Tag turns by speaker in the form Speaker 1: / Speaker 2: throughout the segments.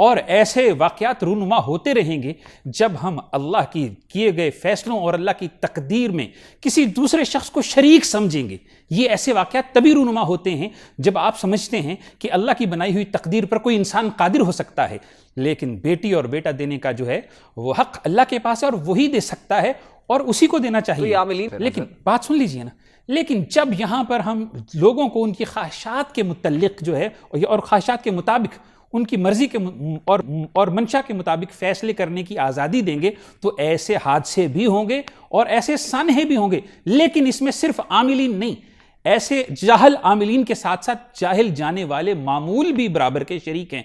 Speaker 1: اور ایسے واقعات رونما ہوتے رہیں گے جب ہم اللہ کی کیے گئے فیصلوں اور اللہ کی تقدیر میں کسی دوسرے شخص کو شریک سمجھیں گے. یہ ایسے واقعات تبھی رونما ہوتے ہیں جب آپ سمجھتے ہیں کہ اللہ کی بنائی ہوئی تقدیر پر کوئی انسان قادر ہو سکتا ہے، لیکن بیٹی اور بیٹا دینے کا جو ہے وہ حق اللہ کے پاس ہے اور وہی دے سکتا ہے اور اسی کو دینا چاہیے. لیکن بات سن لیجئے نا، لیکن جب یہاں پر ہم لوگوں کو ان کی خواہشات کے متعلق جو ہے اور خواہشات کے مطابق ان کی مرضی کے اور منشا کے مطابق فیصلے کرنے کی آزادی دیں گے تو ایسے حادثے بھی ہوں گے اور ایسے سانحے بھی ہوں گے. لیکن اس میں صرف عاملین نہیں، ایسے جاہل عاملین کے ساتھ ساتھ جاہل جانے والے معمول بھی برابر کے شریک ہیں.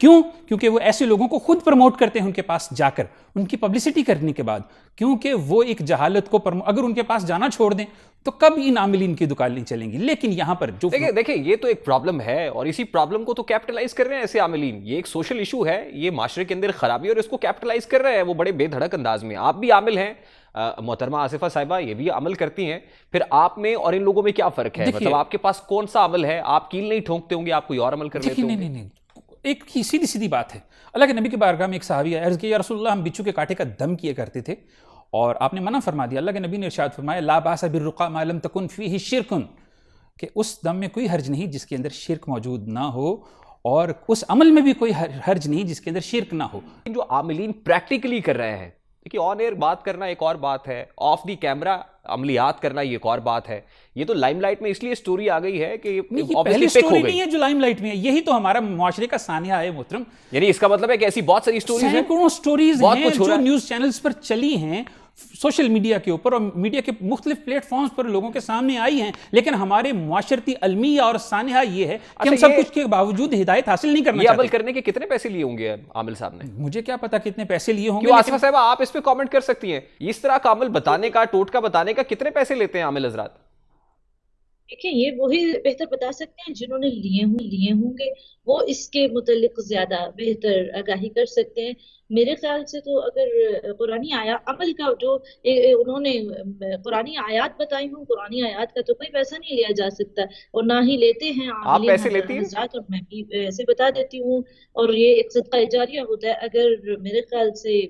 Speaker 1: کیوں؟ کیونکہ وہ ایسے لوگوں کو خود پروموٹ کرتے ہیں ان کے پاس جا کر، ان کی پبلسٹی کرنے کے بعد، کیونکہ وہ ایک جہالت کو اگر ان کے پاس جانا چھوڑ دیں تو کب ان عاملین کی دکان نہیں چلیں گی. لیکن یہاں پر جو
Speaker 2: دیکھیں یہ تو ایک پرابلم ہے اور اسی پرابلم کو تو کیپٹلائز کر رہے ہیں ایسے عاملین. یہ ایک سوشل ایشو ہے، یہ معاشرے کے اندر خرابی اور اس کو کیپٹلائز کر رہے ہیں وہ بڑے بے دھڑک انداز میں. آپ بھی عامل ہیں محترمہ آصفہ صاحبہ، یہ بھی عمل کرتی ہیں. پھر آپ میں اور ان لوگوں میں کیا فرق ہے؟ مطلب آپ کے پاس کون سا عمل ہے؟ آپ کیل نہیں ٹھونکتے ہوں گے، آپ کوئی اور عمل کر لیتے ہوں گے.
Speaker 1: نہیں، ایک سیدھی سیدھی بات ہے. اللہ کے نبی کے بارگاہ میں ایک صحابی عرض کیا، یا رسول اللہ ہم بچھو کے کانٹے کا دم کیے کرتے تھے اور آپ نے منع فرما دیا. اللہ کے نبی نے ارشاد فرمایا لا باس بالرقاء ما لم تکن فیہ شرک، کہ اس دم میں کوئی حرج نہیں جس کے اندر شرک موجود نہ ہو اور اس عمل میں بھی کوئی حرج نہیں جس کے اندر شرک نہ ہو.
Speaker 2: جو عاملین پریکٹیکلی کر رہے ہیں، دیکھیے آن ایئر بات کرنا ایک اور بات ہے، آف دی کیمرہ عملیات کرنا یہ ایک اور بات ہے. یہ تو لائم لائٹ میں اس لیے سٹوری آ گئی ہے کہ
Speaker 1: پہلی سٹوری نہیں ہے جو لائم لائٹ میں ہے، یہی تو ہمارا معاشرے کا سانحہ ہے محترم.
Speaker 2: یعنی اس کا مطلب ہے کہ ایسی بہت ساری سٹوریز ہیں،
Speaker 1: سینکڑوں سٹوریز ہیں جو نیوز چینلز پر چلی ہیں، سوشل میڈیا کے اوپر اور میڈیا کے مختلف پلیٹ فارمز پر لوگوں کے سامنے آئی ہیں. لیکن ہمارے معاشرتی المیہ اور سانحہ یہ ہے کہ ہم سب کچھ کے باوجود ہدایت حاصل نہیں کرنا چاہتے.
Speaker 2: یہ عمل کرنے کے کتنے پیسے لیے ہوں گے عامل صاحب نے؟
Speaker 1: مجھے کیا پتا کتنے پیسے لیے ہوں گے.
Speaker 2: کیوں آصفہ صاحبہ آپ اس پہ کامنٹ کر سکتی ہیں، اس طرح کا عمل بتانے کا، ٹوٹکا بتانے کا کتنے پیسے لیتے ہیں عامل حضرات؟
Speaker 3: دیکھیں یہ وہی بہتر بتا سکتے ہیں جنہوں نے لیے ہوں گے، وہ اس کے متعلق زیادہ بہتر آگاہی کر سکتے ہیں. میرے خیال سے تو اگر قرآنی آیات عمل کا جو انہوں نے قرآنی آیات بتائی ہوں، قرآنی آیات کا تو کوئی پیسہ نہیں لیا جا سکتا اور نہ ہی لیتے ہیں.
Speaker 2: آپ پیسے لیتی ہیں؟
Speaker 3: اور میں بھی ایسے بتا دیتی ہوں اور یہ ایک صدقہ جاریہ ہوتا ہے. اگر میرے خیال سے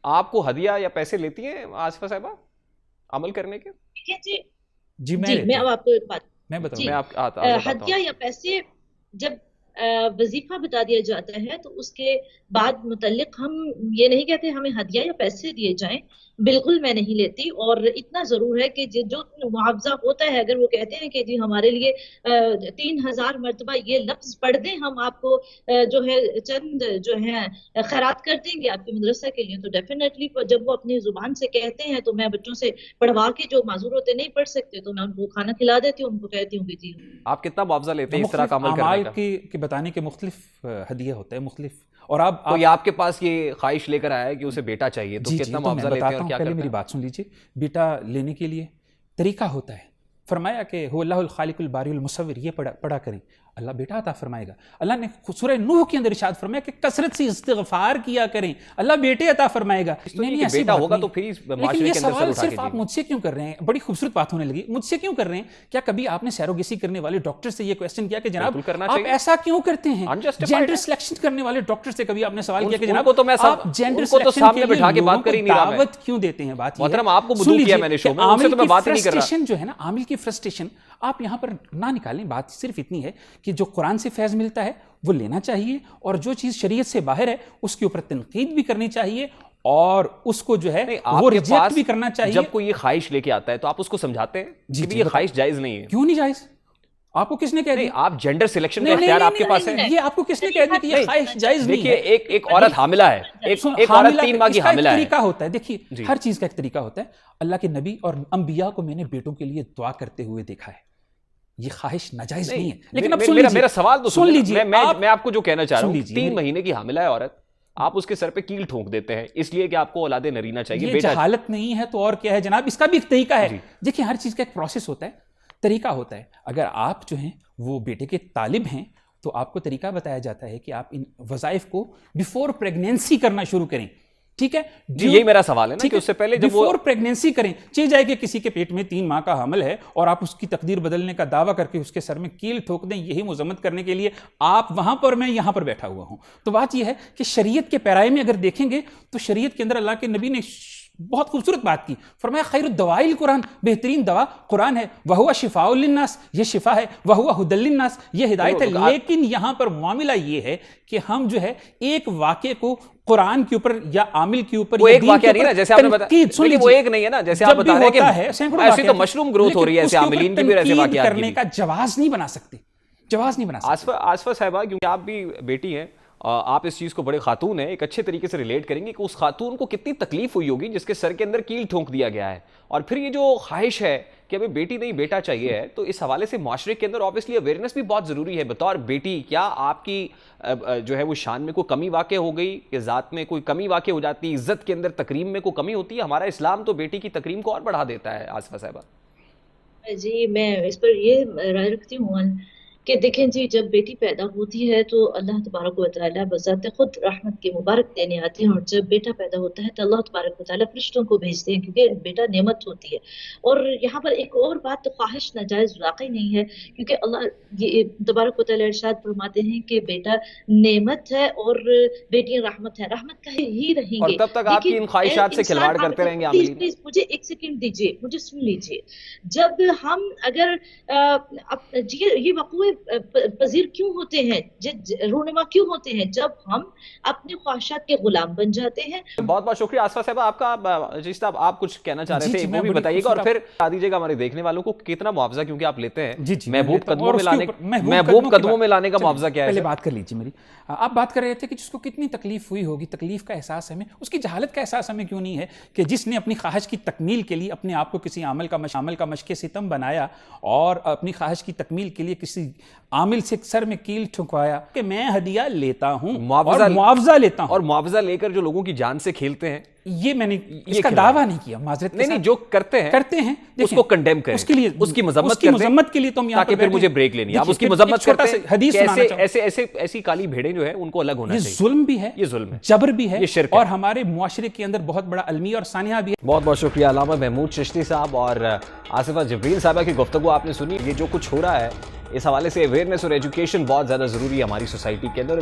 Speaker 2: آپ کو ہدیہ یا پیسے لیتی ہیں آصفہ صاحبہ عمل کرنے کے؟
Speaker 1: جی
Speaker 3: میں اب آپ کو ایک بات
Speaker 1: میں بتاؤں،
Speaker 3: ہدیہ یا پیسے جب وظیفہ بتا دیا جاتا ہے تو اس کے بعد متعلق ہم یہ نہیں کہتے ہمیں ہدیہ یا پیسے دیے جائیں. بالکل میں نہیں لیتی، اور اتنا ضرور ہے کہ جو معاوضہ ہوتا ہے اگر وہ کہتے ہیں کہ جی ہمارے لیے 3000 مرتبہ یہ لفظ پڑھ دیں، ہم آپ کو جو ہے چند جو ہے خیرات کر دیں گے آپ کے مدرسہ کے لیے، تو ڈیفینیٹلی جب وہ اپنی زبان سے کہتے ہیں تو میں بچوں سے پڑھوا کے جو معذور ہوتے نہیں پڑھ سکتے تو میں ان کو کھانا کھلا دیتی ہوں، ان کو کہتی ہوں کہ جی.
Speaker 2: آپ کتنا معاوضہ لیتے ہیں اس طرح کا عمل کرنے کا؟
Speaker 1: کے بتانے کے مختلف ہدیہ ہوتا ہے مختلف. اور
Speaker 2: آپ کے پاس یہ خواہش لے کر آیا ہے کہ اسے بیٹا چاہیے تو کتنا معاوضہ لیتے ہیں اور کیا کرتے ہیں؟
Speaker 1: پہلے میری بات سن لیجیے. بیٹا لینے کے لیے طریقہ ہوتا ہے. فرمایا کہ هو اللہ الخالق الباری المصور، یہ پڑھا کریں، اللہ بیٹا عطا فرمائے گا. اللہ نے سورہ نوح کے اندر ارشاد فرمایا کہ کثرت سے استغفار کیا کریں، اللہ بیٹے عطا فرمائے گا.
Speaker 2: بیٹا ہوگا تو پھر
Speaker 1: لیکن یہ سوال صرف آپ مجھ سے کیوں کر رہے ہیں؟ بڑی خوبصورت بات ہونے لگی. مجھ سے کیوں کر رہے ہیں؟ کیا کبھی آپ نے سیروگیسی کرنے والے ڈاکٹر سے یہ کویسچن کیا کہ جناب آپ ایسا کیوں کرتے ہیں؟ جینڈر سلیکشن کرنے والے ڈاکٹر سے کبھی آپ نے سوال کیا کہ جناب آپ جینڈر سلیکشن کے لیے دعوت کیوں دیتے ہیں؟ بات یہ ہے،
Speaker 2: آپ کو مدعو کیا میں نے شو میں، ان سے تو میں بات ہی نہیں کر رہا.
Speaker 1: فرسٹریشن جو ہے نا، عامل کی فرسٹریشن آپ یہاں پر نہ نکالیں. بات صرف اتنی ہے کہ جو قرآن سے فیض ملتا ہے وہ لینا چاہیے، اور جو چیز شریعت سے باہر ہے اس کے اوپر تنقید بھی کرنی چاہیے اور اس کو جو ہے وہ ریجیکٹ بھی کرنا چاہیے.
Speaker 2: جب کوئی یہ خواہش لے کے آتا ہے تو آپ اس کو سمجھاتے ہیں کہ یہ خواہش جائز نہیں ہے.
Speaker 1: کیوں نہیں جائز؟ آپ کو کس نے کہہ دیا؟
Speaker 2: آپ جینڈر سلیکشن کا اختیار آپ کے پاس ہے.
Speaker 1: یہ آپ کو کس نے کہہ دیا کہ یہ خواہش جائز نہیں ہے؟
Speaker 2: دیکھیے ایک عورت حاملہ ہے، ایک عورت 3 ماہ کی حاملہ ہے.
Speaker 1: طریقہ ہوتا ہے، دیکھیے ہر چیز کا ایک طریقہ ہوتا ہے. اللہ کے نبی اور انبیاء کو میں نے بیٹوں کے لیے دعا کرتے ہوئے دیکھا ہے. یہ خواہش ناجائز نہیں ہے. لیکن اب
Speaker 2: میرا سوال تو سن لیجیے. میں آپ کو جو کہنا چاہ رہا ہوں، 3 مہینے کی حاملہ ہے عورت، آپ اس کے سر پہ کیل ٹھونک دیتے ہیں اس لیے کہ آپ کو اولاد نرینہ چاہیے.
Speaker 1: یہ جہالت نہیں ہے تو اور کیا ہے جناب؟ اس کا بھی ایک طریقہ ہے. دیکھیے ہر چیز کا ایک پروسیس ہوتا ہے، طریقہ ہوتا ہے. اگر آپ جو ہیں وہ بیٹے کے طالب ہیں تو آپ کو طریقہ بتایا جاتا ہے کہ آپ ان وظائف کو بیفور پریگنینسی کرنا شروع کریں. ٹھیک ہے،
Speaker 2: یہی میرا سوال ہے نا کہ اس سے پہلے جب وہ
Speaker 1: بیفور پریگنینسی کریں، چاہے جائے کہ کسی کے پیٹ میں 3 ماہ کا حمل ہے اور آپ اس کی تقدیر بدلنے کا دعویٰ کر کے اس کے سر میں کیل ٹھوک دیں، یہی مذمت کرنے کے لیے آپ وہاں پر، میں یہاں پر بیٹھا ہوا ہوں. تو بات یہ ہے کہ شریعت کے پیرائے میں اگر دیکھیں گے تو شریعت کے اندر اللہ کے نبی نے بہت خوبصورت بات کی، فرمایا خیر الدواء القرآن، بہترین دوا قرآن ہے، وہو شفاء للناس، یہ شفا ہے، وہو ھدی للناس، یہ ہدایت ہے. لیکن یہاں پر معاملہ یہ ہے کہ ہم جو ہے ایک واقعے کو قرآن کے اوپر یا عامل کے اوپر،
Speaker 2: وہ ایک واقعہ نہیں نا جیسے آپ نے بتایا، وہ ایک نہیں ہے نا جیسے آپ بتا رہے ہیں کہ ایسی تو مشروم گروتھ ہو رہی ہے، ایسے عاملین کی بھی ایسے واقعات
Speaker 1: کرنے کا جواز نہیں بنا سکتے، جواز نہیں بنا سکتے.
Speaker 2: آصفہ صاحبہ، کیونکہ آپ بھی بیٹی ہیں، آپ اس چیز کو بڑے خاتون ہیں، ایک اچھے طریقے سے ریلیٹ کریں گے کہ اس خاتون کو کتنی تکلیف ہوئی ہوگی جس کے سر کے اندر کیل ٹھونک دیا گیا ہے، اور پھر یہ جو خواہش ہے کہ ہمیں بیٹی نہیں بیٹا چاہیے ہے، تو اس حوالے سے معاشرے کے اندر اوبیسلی اویئرنیس بھی بہت ضروری ہے. بطور بیٹی کیا آپ کی جو ہے وہ شان میں کوئی کمی واقع ہو گئی، کہ ذات میں کوئی کمی واقع ہو جاتی، عزت کے اندر تکریم میں کوئی کمی ہوتی ہے؟ ہمارا اسلام تو بیٹی کی تکریم کو اور بڑھا دیتا ہے. آصفہ صاحبہ
Speaker 3: جی، میں اس پر یہ رائے رکھتی ہوں کہ دیکھیں جی، جب بیٹی پیدا ہوتی ہے تو اللہ تبارک و تعالیٰ بذات خود رحمت کے مبارک دینے آتے ہیں، اور جب بیٹا پیدا ہوتا ہے تو اللہ تبارک و تعالیٰ فرشتوں کو بھیجتے ہیں، کیونکہ بیٹا نعمت ہوتی ہے. اور یہاں پر ایک اور بات، تو خواہش ناجائز واقعی نہیں ہے، کیونکہ اللہ یہ تبارک و تعالیٰ ارشاد فرماتے ہیں کہ بیٹا نعمت ہے اور بیٹیاں رحمت ہے، رحمت کا ہی رہیں گے.
Speaker 2: اور تب تک آپ کی ان خواہشات سے کھلواڑ کرتے رہیں گے عاملین.
Speaker 3: پلیز مجھے ایک سیکنڈ دیجیے، مجھے سن لیجیے. جب ہم اگر یہ وقوع پذیر کیوں ہوتے ہیں، رونما کیوں ہوتے ہیں؟ جب ہم اپنے خواہشات کے غلام بن جاتے ہیں.
Speaker 2: بہت بہت شکریہ آصفہ صاحبہ آپ کا. جی صاحب، آپ کچھ کہنا چاہ رہے تھے، وہ بھی بتائیے گا، اور پھر بتا دیجیے گا ہمارے دیکھنے والوں کو کتنا معاوضہ کیونکہ آپ لیتے ہیں، محبوب قدموں میں لانے کا معاوضہ کیا ہے؟
Speaker 1: پہلے بات کر لیجیے میری. آپ بات کر رہے تھے کہ جس کو کتنی تکلیف ہوئی ہوگی، تکلیف کا احساس ہمیں، اس کی جہالت کا احساس ہمیں کیوں نہیں ہے کہ جس نے اپنی خواہش کی تکمیل کے لیے اپنے آپ کو کسی عمل کا مشق ستم بنایا، اور اپنی خواہش کی تکمیل کے لیے کسی عامل سے سر میں کیل ٹھکوایا کہ میں ہدیہ لیتا ہوں، معاوضہ لیتا ہوں،
Speaker 2: اور معاوضہ لے کر جو لوگوں کی جان سے کھیلتے ہیں،
Speaker 1: یہ میں نے اس کا دعویٰ نہیں کیا، معذرت کے ساتھ.
Speaker 2: نہیں، جو کرتے ہیں اس کو کنڈیم کریں، اس کی مذمت کے لیے تم یہاں پہ، پھر مجھے بریک لینی ہے. آپ اس کی مذمت کرتے ہیں، ایسی کالی بھیڑیں جو ہیں ان کو الگ ہونا چاہیے.
Speaker 1: یہ ظلم بھی ہے،
Speaker 2: یہ ظلم ہے،
Speaker 1: جبر بھی ہے،
Speaker 2: یہ شرک ہے،
Speaker 1: اور ہمارے معاشرے کے اندر بہت بڑا المیہ اور سانحہ بھی ہے.
Speaker 2: بہت بہت شکریہ علامہ محمود چشتی صاحب اور آصفہ جبریل صاحبہ کی گفتگو آپ نے سنی. یہ جو کچھ ہو رہا ہے اس حوالے سے اویئرنیس اور ایجوکیشن بہت زیادہ ضروری ہے ہماری سوسائٹی کے اندر.